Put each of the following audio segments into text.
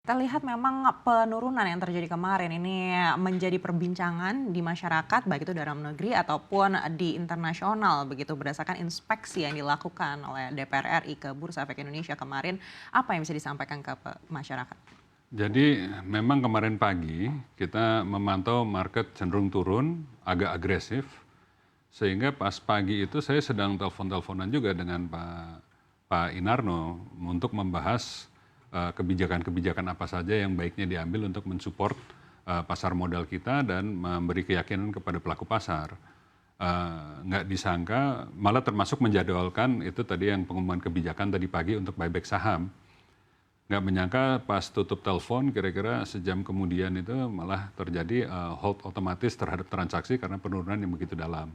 Kita lihat memang penurunan yang terjadi kemarin ini menjadi perbincangan di masyarakat, baik itu dalam negeri ataupun di internasional begitu berdasarkan inspeksi yang dilakukan oleh DPR RI ke Bursa Efek Indonesia kemarin. Apa yang bisa disampaikan ke masyarakat? Jadi memang kemarin pagi kita memantau market cenderung turun, agak agresif, sehingga pas pagi itu saya sedang telepon-teleponan juga dengan Pak Inarno untuk membahas kebijakan-kebijakan apa saja yang baiknya diambil untuk mensupport pasar modal kita dan memberi keyakinan kepada pelaku pasar. Nggak disangka, malah termasuk menjadwalkan itu tadi yang pengumuman kebijakan tadi pagi untuk buyback saham. Nggak menyangka pas tutup telepon kira-kira sejam kemudian itu malah terjadi hold otomatis terhadap transaksi karena penurunan yang begitu dalam.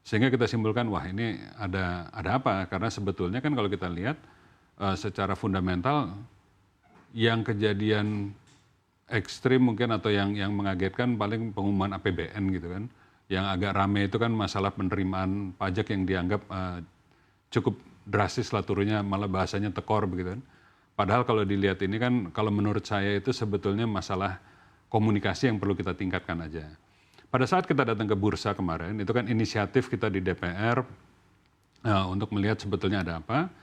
Sehingga kita simpulkan wah ini ada apa? Karena sebetulnya kan kalau kita lihat secara fundamental yang kejadian ekstrim mungkin atau yang mengagetkan paling pengumuman APBN gitu kan. Yang agak rame itu kan masalah penerimaan pajak yang dianggap cukup drastis lah turunnya, malah bahasanya tekor begitu kan. Padahal kalau dilihat ini kan, kalau menurut saya itu sebetulnya masalah komunikasi yang perlu kita tingkatkan aja. Pada saat kita datang ke bursa kemarin, itu kan inisiatif kita di DPR untuk melihat sebetulnya ada apa.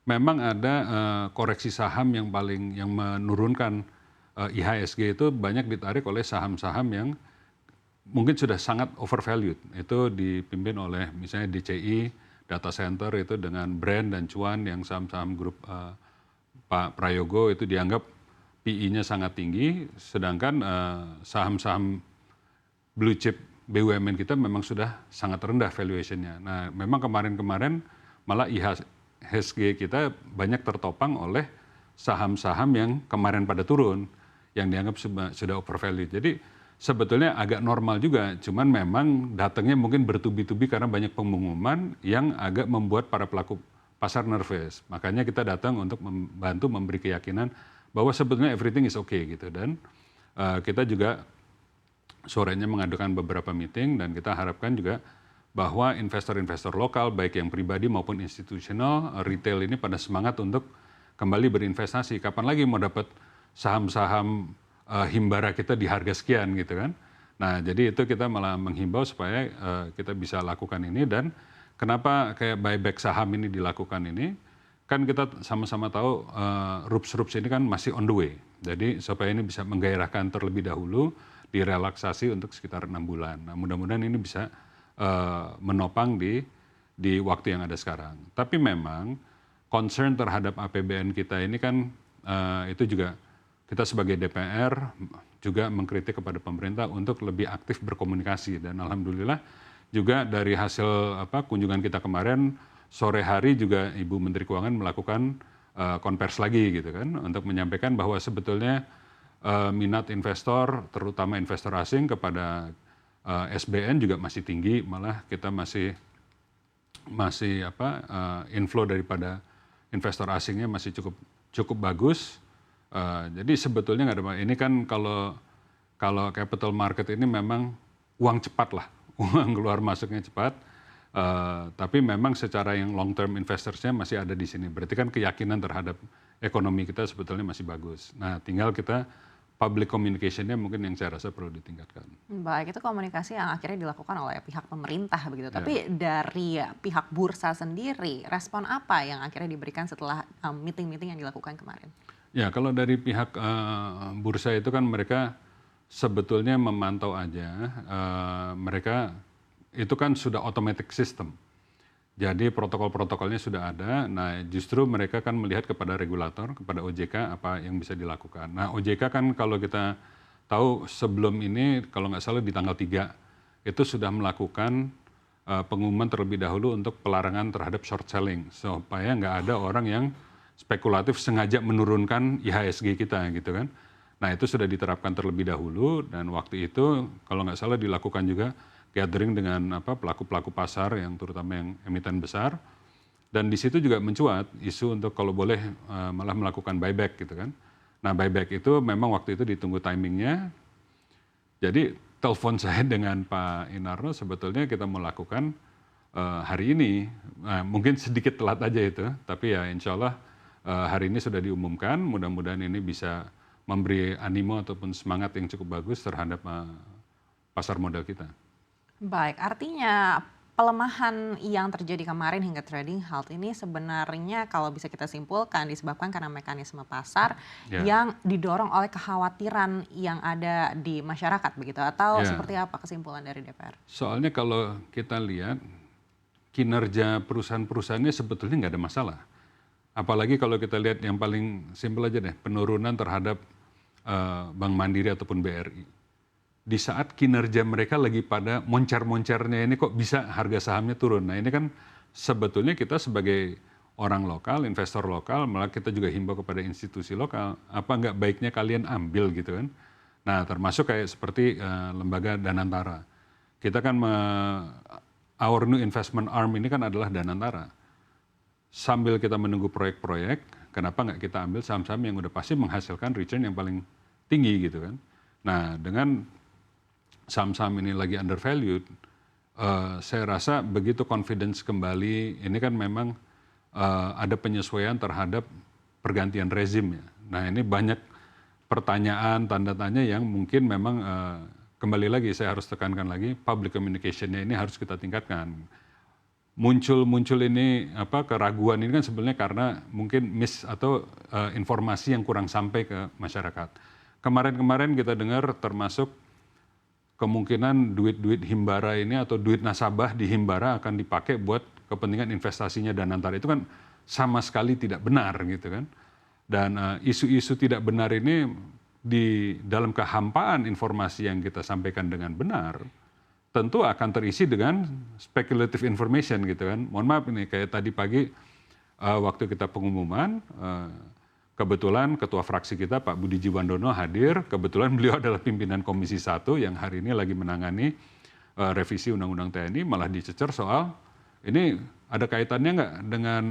Memang ada koreksi saham yang menurunkan IHSG itu banyak ditarik oleh saham-saham yang mungkin sudah sangat overvalued. Itu dipimpin oleh misalnya DCI, data center itu dengan brand dan cuan yang saham-saham grup Pak Prayogo itu dianggap PI-nya sangat tinggi, sedangkan saham-saham blue chip BUMN kita memang sudah sangat rendah valuation-nya. Nah, memang kemarin-kemarin malah IHSG kita banyak tertopang oleh saham-saham yang kemarin pada turun, yang dianggap sudah overvalued. Jadi sebetulnya agak normal juga, cuman memang datangnya mungkin bertubi-tubi karena banyak pengumuman yang agak membuat para pelaku pasar nervous. Makanya kita datang untuk membantu memberi keyakinan bahwa sebetulnya everything is okay gitu. Dan kita juga sorenya mengadakan beberapa meeting dan kita harapkan juga bahwa investor-investor lokal baik yang pribadi maupun institusional, retail ini pada semangat untuk kembali berinvestasi. Kapan lagi mau dapat saham-saham himbara kita di harga sekian gitu kan. Nah, jadi itu kita malah menghimbau supaya kita bisa lakukan ini. Dan kenapa kayak buyback saham ini dilakukan ini? Kan kita sama-sama tahu RUPS ini kan masih on the way. Jadi supaya ini bisa menggairahkan terlebih dahulu, direlaksasi untuk sekitar 6 bulan. Nah, mudah-mudahan ini bisa menopang di waktu yang ada sekarang. Tapi memang concern terhadap APBN kita ini kan itu juga kita sebagai DPR juga mengkritik kepada pemerintah untuk lebih aktif berkomunikasi. Dan alhamdulillah juga dari hasil kunjungan kita kemarin sore hari juga Ibu Menteri Keuangan melakukan konvers lagi gitu kan untuk menyampaikan bahwa sebetulnya minat investor terutama investor asing kepada SBN juga masih tinggi, malah kita masih inflow daripada investor asingnya masih cukup bagus. Jadi sebetulnya nggak ada, ini kan kalau capital market ini memang uang cepat lah. Uang keluar masuknya cepat, tapi memang secara yang long term investorsnya masih ada di sini. Berarti kan keyakinan terhadap ekonomi kita sebetulnya masih bagus. Nah, tinggal kita public communication-nya mungkin yang saya rasa perlu ditingkatkan. Baik, itu komunikasi yang akhirnya dilakukan oleh pihak pemerintah begitu. Ya. Tapi dari pihak bursa sendiri, respon apa yang akhirnya diberikan setelah meeting-meeting yang dilakukan kemarin? Ya, kalau dari pihak bursa itu kan mereka sebetulnya memantau aja, mereka itu kan sudah automatic system. Jadi protokol-protokolnya sudah ada. Nah, justru mereka kan melihat kepada regulator, kepada OJK apa yang bisa dilakukan. Nah, OJK kan kalau kita tahu sebelum ini, kalau nggak salah di tanggal 3, itu sudah melakukan pengumuman terlebih dahulu untuk pelarangan terhadap short selling. Supaya nggak ada orang yang spekulatif sengaja menurunkan IHSG kita gitu kan. Nah, itu sudah diterapkan terlebih dahulu dan waktu itu kalau nggak salah dilakukan juga gathering dengan pelaku-pelaku pasar yang terutama yang emiten besar. Dan di situ juga mencuat isu untuk kalau boleh malah melakukan buyback gitu kan. Nah, buyback itu memang waktu itu ditunggu timingnya. Jadi telepon saya dengan Pak Inarno sebetulnya kita mau lakukan hari ini. Nah, mungkin sedikit telat aja itu, tapi ya insya Allah hari ini sudah diumumkan. Mudah-mudahan ini bisa memberi animo ataupun semangat yang cukup bagus terhadap pasar modal kita. Baik, artinya pelemahan yang terjadi kemarin hingga trading halt ini sebenarnya kalau bisa kita simpulkan disebabkan karena mekanisme pasar yang didorong oleh kekhawatiran yang ada di masyarakat begitu, atau seperti apa kesimpulan dari DPR? Soalnya kalau kita lihat kinerja perusahaan-perusahaannya sebetulnya nggak ada masalah. Apalagi kalau kita lihat yang paling simpel aja deh, penurunan terhadap Bank Mandiri ataupun BRI. Di saat kinerja mereka lagi pada moncar-moncarnya ini kok bisa harga sahamnya turun. Nah ini kan sebetulnya kita sebagai orang lokal, investor lokal, malah kita juga himbau kepada institusi lokal, apa nggak baiknya kalian ambil gitu kan. Nah termasuk kayak seperti lembaga Danantara. Kita kan, our new investment arm ini kan adalah Danantara. Sambil kita menunggu proyek-proyek, kenapa nggak kita ambil saham-saham yang udah pasti menghasilkan return yang paling tinggi gitu kan. Nah dengan saham-saham ini lagi undervalued, saya rasa begitu confidence kembali, ini kan memang ada penyesuaian terhadap pergantian rezim ya. Nah ini banyak pertanyaan, tanda tanya yang mungkin memang kembali lagi saya harus tekankan lagi, public communication-nya ini harus kita tingkatkan. Muncul ini keraguan ini kan sebenarnya karena mungkin miss atau informasi yang kurang sampai ke masyarakat. Kemarin kita dengar termasuk kemungkinan duit Himbara ini atau duit nasabah di Himbara akan dipakai buat kepentingan investasinya Danantara. Itu kan sama sekali tidak benar gitu kan. Dan isu-isu tidak benar ini di dalam kehampaan informasi yang kita sampaikan dengan benar, tentu akan terisi dengan speculative information gitu kan. Mohon maaf ini kayak tadi pagi waktu kita pengumuman, kebetulan ketua fraksi kita Pak Budi Jiwandono hadir, kebetulan beliau adalah pimpinan Komisi 1 yang hari ini lagi menangani revisi Undang-Undang TNI, malah dicecer soal ini ada kaitannya nggak dengan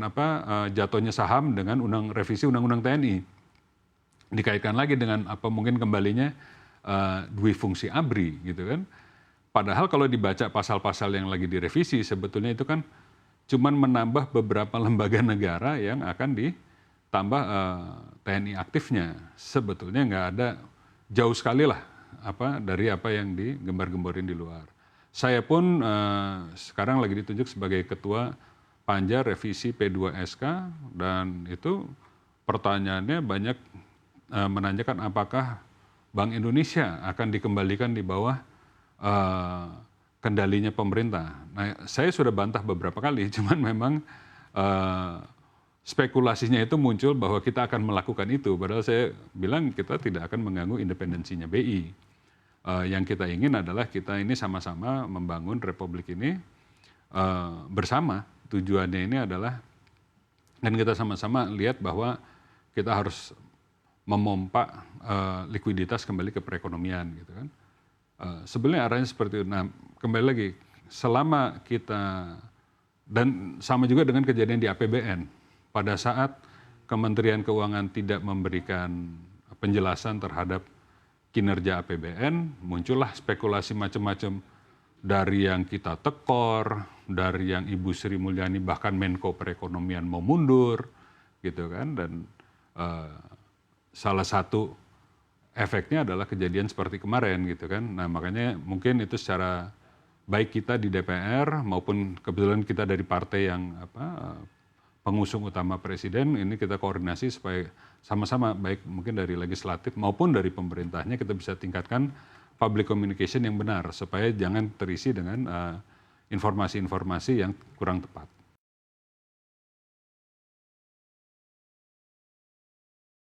jatuhnya saham dengan revisi Undang-Undang TNI. Dikaitkan lagi dengan mungkin kembalinya dui fungsi ABRI gitu kan. Padahal kalau dibaca pasal-pasal yang lagi direvisi, sebetulnya itu kan cuman menambah beberapa lembaga negara yang akan ditambah TNI aktifnya. Sebetulnya nggak ada, jauh sekali lah dari apa yang digembar-gemborin di luar. Saya pun sekarang lagi ditunjuk sebagai ketua Panja Revisi P2SK, dan itu pertanyaannya banyak menanyakan apakah Bank Indonesia akan dikembalikan di bawah kendalinya pemerintah. Nah, saya sudah bantah beberapa kali, cuman memang spekulasinya itu muncul bahwa kita akan melakukan itu. Padahal saya bilang kita tidak akan mengganggu independensinya BI. Yang kita ingin adalah kita ini sama-sama membangun republik ini bersama. Tujuannya ini adalah, dan kita sama-sama lihat bahwa kita harus memompa likuiditas kembali ke perekonomian gitu kan. Sebenarnya arahnya seperti itu. Nah, kembali lagi, selama kita, dan sama juga dengan kejadian di APBN, pada saat Kementerian Keuangan tidak memberikan penjelasan terhadap kinerja APBN, muncullah spekulasi macam-macam, dari yang kita tekor, dari yang Ibu Sri Mulyani bahkan Menko Perekonomian mau mundur, gitu kan, dan salah satu efeknya adalah kejadian seperti kemarin gitu kan. Nah makanya mungkin itu secara baik kita di DPR maupun kebetulan kita dari partai yang pengusung utama presiden, ini kita koordinasi supaya sama-sama baik mungkin dari legislatif maupun dari pemerintahnya kita bisa tingkatkan public communication yang benar supaya jangan terisi dengan informasi-informasi yang kurang tepat.